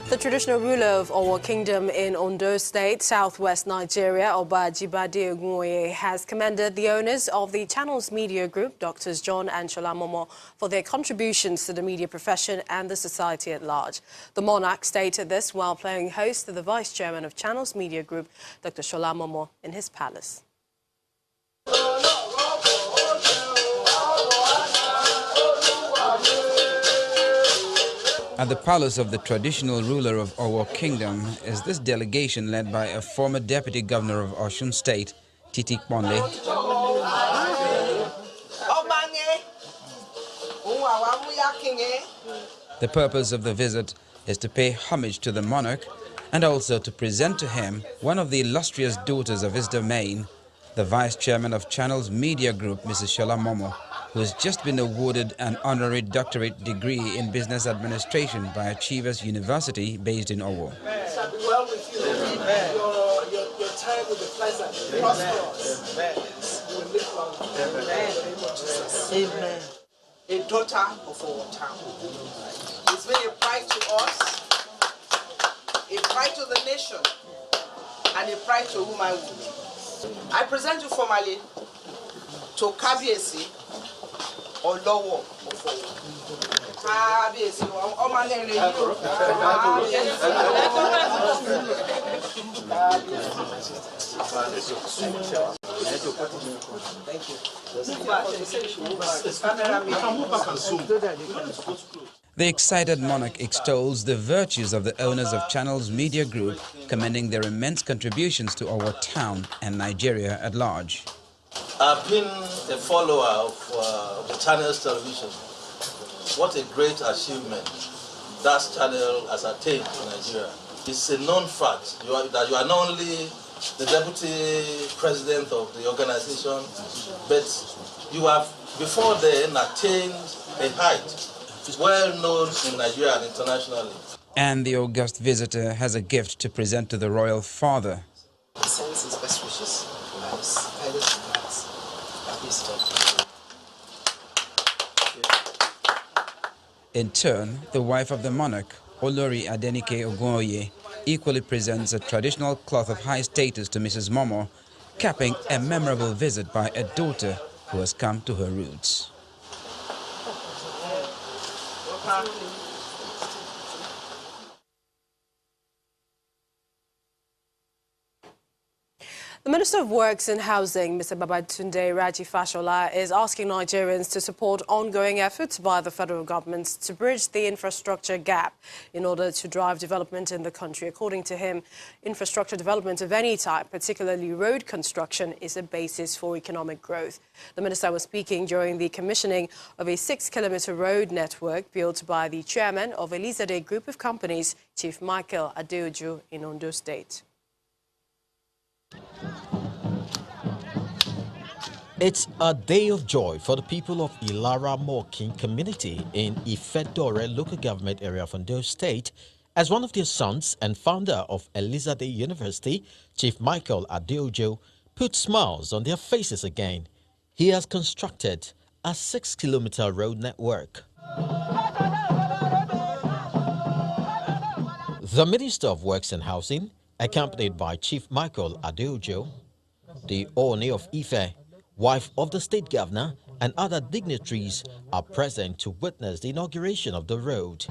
The traditional ruler of Owo Kingdom in Ondo State, southwest Nigeria, Oba Ajibade Ogunwoye, has commended the owners of the Channels Media Group, Drs. John and Sola Momoh, for their contributions to the media profession and the society at large. The Monarch stated this while playing host to the vice chairman of Channels Media Group, Dr. Sola Momoh, in his palace. At the palace of the traditional ruler of Owo Kingdom is this delegation led by a former deputy governor of Osun State, Titi Kponle. The purpose of the visit is to pay homage to the monarch and also to present to him one of the illustrious daughters of his domain, the vice chairman of Channels Media Group, Mrs. Sola Momoh, who has just been awarded an honorary doctorate degree in business administration by Achievers University based in Owo. It shall be well with you. Your time will be pleasant, prosperous. You will live long. Amen. A daughter of our town. It's been a pride to us, a pride to the nation, and a pride to womanhood. I present you formally to Kabiesi or Lowo. The excited monarch extols the virtues of the owners of Channels Media Group, commending their immense contributions to our town and Nigeria at large. I've been a follower of the Channels television. What a great achievement that channel has attained in Nigeria. It's a known fact that you are not only the deputy president of the organization, but you have before then attained a height well known in Nigeria and internationally. And the august visitor has a gift to present to the royal father. He sends his best wishes and his highest regards. In turn, the wife of the monarch, Olori Adenike Ogunwoye, equally presents a traditional cloth of high status to Mrs. Momoh, capping a memorable visit by a daughter who has come to her roots. The Minister of Works and Housing, Mr. Babatunde Raji Fashola, is asking Nigerians to support ongoing efforts by the federal government to bridge the infrastructure gap in order to drive development in the country. According to him, infrastructure development of any type, particularly road construction, is a basis for economic growth. The minister was speaking during the commissioning of a 6-kilometer road network built by the chairman of Elizade Group of Companies, Chief Michael Adeojo, in Ondo State. It's a day of joy for the people of Ilara Mokin community in Ifedore local government area of Ondo State, as one of their sons and founder of Elizade University, Chief Michael Adeojo, put smiles on their faces again. He has constructed a 6-kilometer road network. The Minister of Works and Housing, accompanied by Chief Michael Adeojo, the Ooni of Ife, wife of the state governor, and other dignitaries are present to witness the inauguration of the road.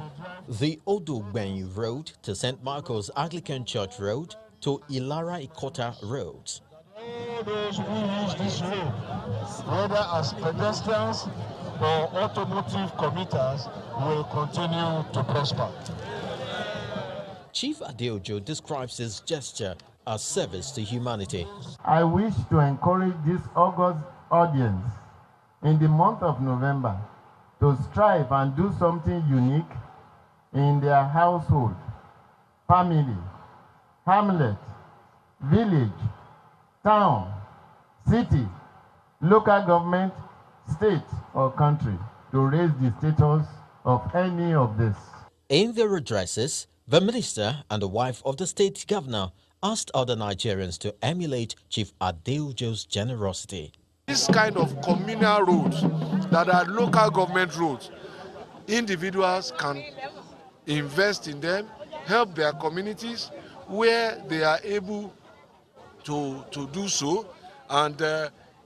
The Odogbenyu Road to St. Michael's Anglican Church Road to Ilara Ikota Road. All those who use this road, whether as pedestrians or automotive commuters, will continue to prosper. Chief Adeojo describes his gesture as service to humanity. I wish to encourage this august audience in the month of November to strive and do something unique in their household, family, hamlet, village, town, city, local government, state or country to raise the status of any of this. In their addresses, the minister and the wife of the state governor asked other Nigerians to emulate Chief Adeojo's generosity. This kind of communal roads that are local government roads, individuals can invest in them, help their communities where they are able to do so, and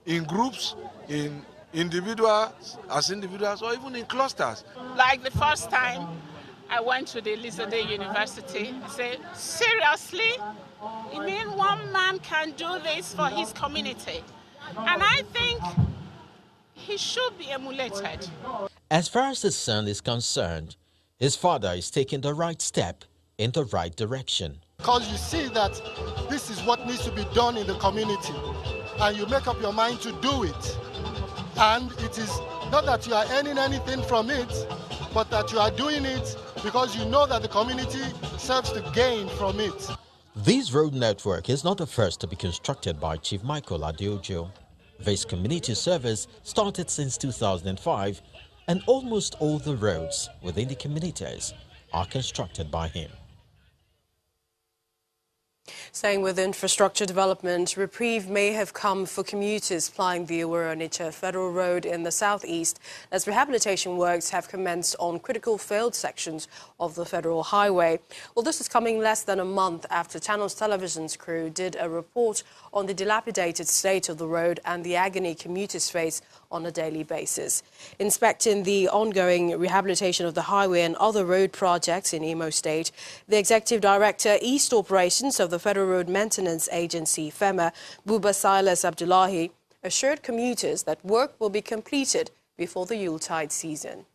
in groups, in individuals, or even in clusters. Like the first time I went to the Elizabeth University, I said, seriously? You mean one man can do this for his community? And I think he should be emulated. As far as his son is concerned, his father is taking the right step in the right direction. Because you see that this is what needs to be done in the community, and you make up your mind to do it. And it is not that you are earning anything from it, but that you are doing it because you know that the community serves to gain from it. This road network is not the first to be constructed by Chief Michael Adeojo. This community service started since 2005, and almost all the roads within the communities are constructed by him. Staying with infrastructure development, reprieve may have come for commuters plying the Owerri-Onitsha Federal Road in the southeast, as rehabilitation works have commenced on critical failed sections of the federal highway. Well, this is coming less than a month after Channels Television's crew did a report on the dilapidated state of the road and the agony commuters face on a daily basis. Inspecting the ongoing rehabilitation of the highway and other road projects in Imo State, the Executive Director, East Operations of the Federal Road Maintenance Agency, FEMA, Buba Silas Abdullahi, assured commuters that work will be completed before the Yuletide season.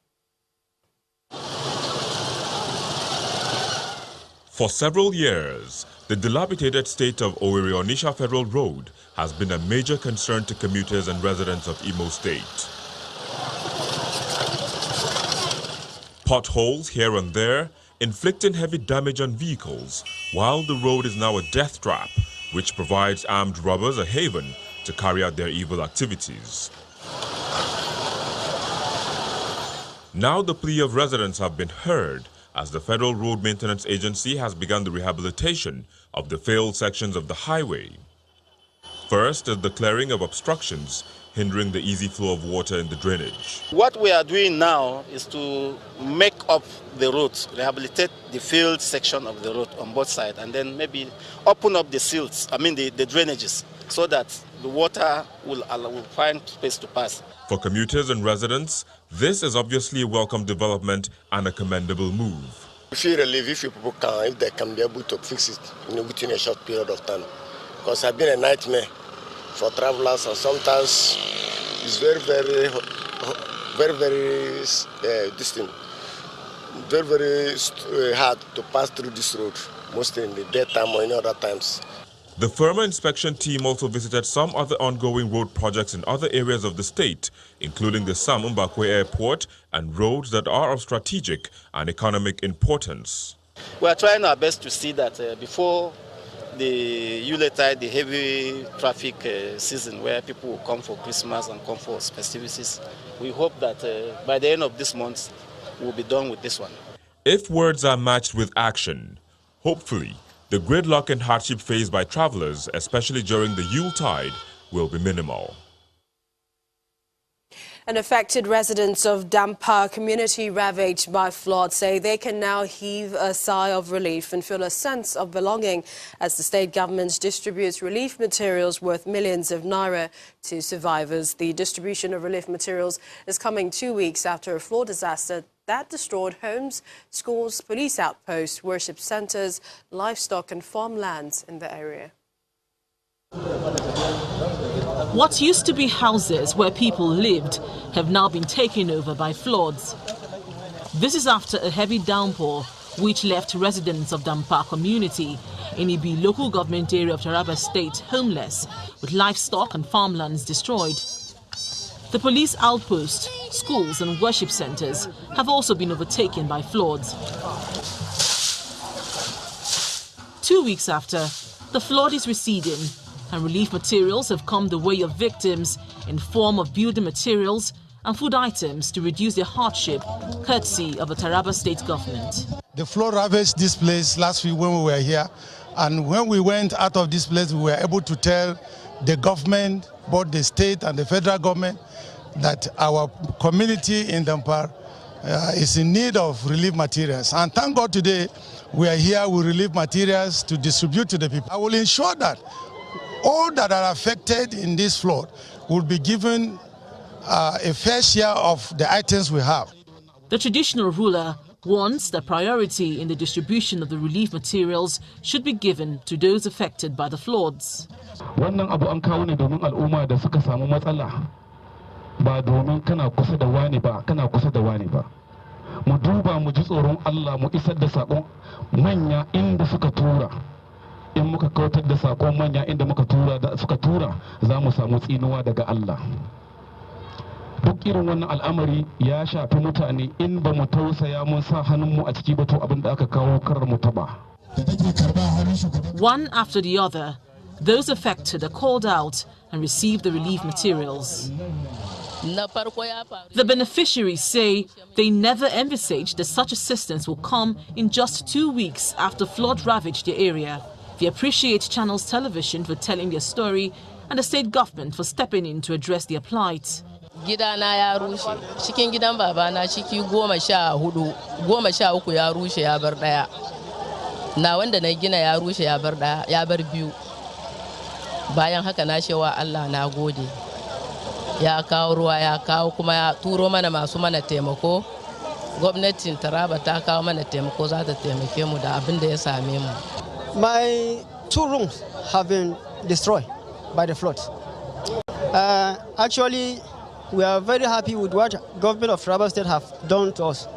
For several years, the dilapidated state of Owerri-Onitsha Federal Road has been a major concern to commuters and residents of Imo State. Potholes here and there, inflicting heavy damage on vehicles, while the road is now a death trap, which provides armed robbers a haven to carry out their evil activities. Now the plea of residents have been heard, as the Federal Road Maintenance Agency has begun the rehabilitation of the failed sections of the highway. First is the clearing of obstructions hindering the easy flow of water in the drainage. What we are doing now is to make up the roads, rehabilitate the failed section of the road on both sides, and then maybe open up the silts, the drainages, so that the water will find space to pass. For commuters and residents, this is obviously a welcome development and a commendable move. We feel relief if people can, if they can be able to fix it within a short period of time. Because it's been a nightmare for travelers, and sometimes it's very hard to pass through this road, mostly in the daytime or in other times. The FEMA inspection team also visited some other ongoing road projects in other areas of the state, including the Sam Mbakwe Airport and roads that are of strategic and economic importance. We are trying our best to see that before the Yuletide, the heavy traffic season where people will come for Christmas and come for festivities, we hope that by the end of this month, we'll be done with this one. If words are matched with action, hopefully, the gridlock and hardship faced by travelers, especially during the Yuletide, will be minimal. And affected residents of Dampa community ravaged by flood say they can now heave a sigh of relief and feel a sense of belonging as the state government distributes relief materials worth millions of naira to survivors. The distribution of relief materials is coming 2 weeks after a flood disaster that destroyed homes, schools, police outposts, worship centers, livestock and farmlands in the area. What used to be houses where people lived have now been taken over by floods. This is after a heavy downpour which left residents of Dampa community in Ibi local government area of Taraba State homeless, with livestock and farmlands destroyed. The police outposts, schools and worship centers have also been overtaken by floods. 2 weeks after, the flood is receding and relief materials have come the way of victims in form of building materials and food items to reduce their hardship, courtesy of the Taraba State government. The flood ravaged this place last week when we were here, and when we went out of this place, we were able to tell the government, both the state and the federal government, that our community in Dampa is in need of relief materials. And thank God today, We are here with relief materials to distribute to the people. I will ensure that all that are affected in this flood will be given a fair share of the items we have. The traditional ruler wants the priority in the distribution of the relief materials should be given to those affected by the floods. Wannan abu an kawo ne domin al'umma da suka samu matsala ba domin kana kusa da wani ba kana kusa da wani ba. Mu duba mu ji tsoron Allah mu isar da sakon manya inda suka tura. In muka kautar da sakon manya inda suka tura za mu samu tsinuwa daga Allah. Duk irin wannan al'amari ya shafi mutane in ba mu tausaya mun sa hannunmu a ciki ba to abin da aka kawo kar mu taba. One after the other, those affected are called out and receive the relief materials. The beneficiaries say they never envisaged that such assistance will come in just 2 weeks after flood ravaged their area. They appreciate Channels Television for telling their story and the state government for stepping in to address their plight. Gidana ya rushe, cikin gidan babana ciki 14, 13 ya rushe ya bar daya. Na wanda na gina ya rushe ya bar daya, ya bar biyu. Bayan haka na shewa Allah na gode. Ya kawo ruwa ya kawo kuma ya turo mana masu mana taimako. Gwamnatin Taraba ta kawo mana taimako za ta taimake mu da abin da ya same mu. My 2 rooms have been destroyed by the floods. Actually, we are very happy with what government of Taraba State have done to us.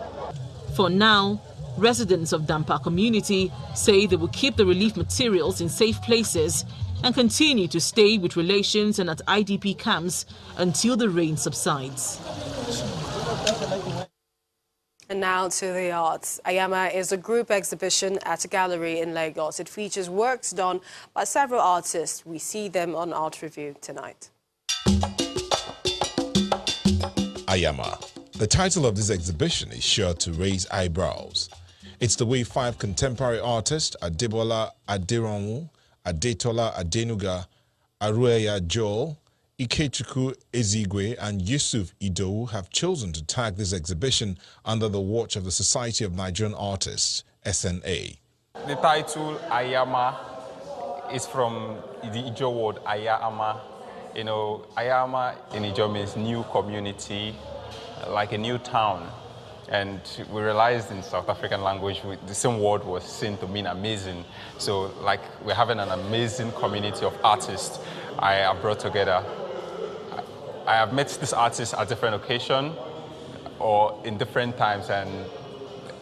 For now, residents of Dampa community say they will keep the relief materials in safe places and continue to stay with relations and at IDP camps until the rain subsides. And now to the arts. Ayama is a group exhibition at a gallery in Lagos. It features works done by several artists. We see them on Art Review tonight. Ayama. The title of this exhibition is sure to raise eyebrows. It's the way 5 contemporary artists, Adebola Aderonwu, Adetola Adenuga, Arueya Joel, Ikechukwu Ezigwe and Yusuf Idowu have chosen to tag this exhibition under the watch of the Society of Nigerian Artists, SNA. The title Ayama is from the Ijo word Ayama. You know, Ayama in Ijo means new community, like a new town. And we realized in South African language, the same word was seen to mean amazing. So, like, we're having an amazing community of artists I have brought together. I have met these artists at different occasions or in different times, and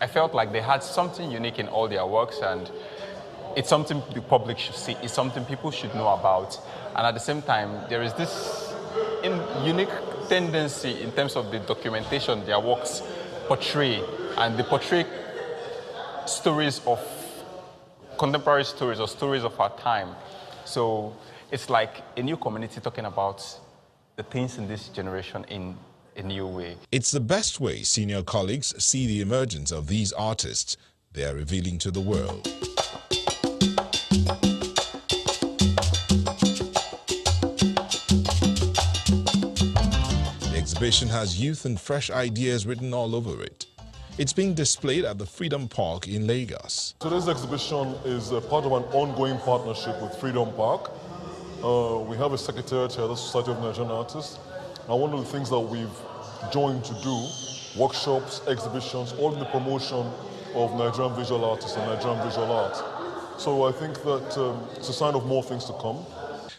I felt like they had something unique in all their works, and it's something the public should see, it's something people should know about. And at the same time, there is this unique tendency in terms of the documentation their works portray, and they portray stories of contemporary stories or stories of our time. So it's like a new community talking about the things in this generation in a new way. It's the best way senior colleagues see the emergence of these artists they are revealing to the world. The exhibition has youth and fresh ideas written all over it. It's being displayed at the Freedom Park in Lagos. So this exhibition is a part of an ongoing partnership with Freedom Park. We have a secretariat here, the Society of Nigerian Artists. And one of the things that we've joined to do, workshops, exhibitions, all in the promotion of Nigerian visual artists and Nigerian visual art. So I think that it's a sign of more things to come.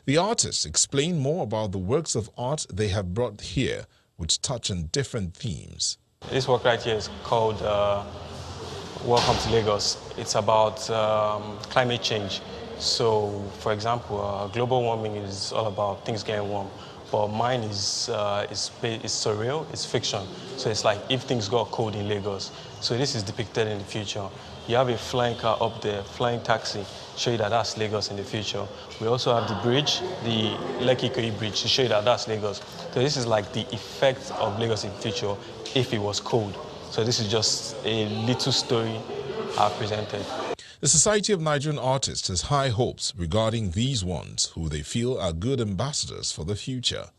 The artists explain more about the works of art they have brought here, which touch on different themes. This work right here is called Welcome to Lagos. It's about climate change. So, for example, global warming is all about things getting warm, but mine is surreal, it's fiction. So it's like if things got cold in Lagos. So this is depicted in the future. You have a flying car up there, flying taxi, show you that that's Lagos in the future. We also have the bridge, the Lekki Ikoyi Bridge, to show you that that's Lagos. So this is like the effect of Lagos in the future if it was cold. So this is just a little story I've presented. The Society of Nigerian Artists has high hopes regarding these ones who they feel are good ambassadors for the future.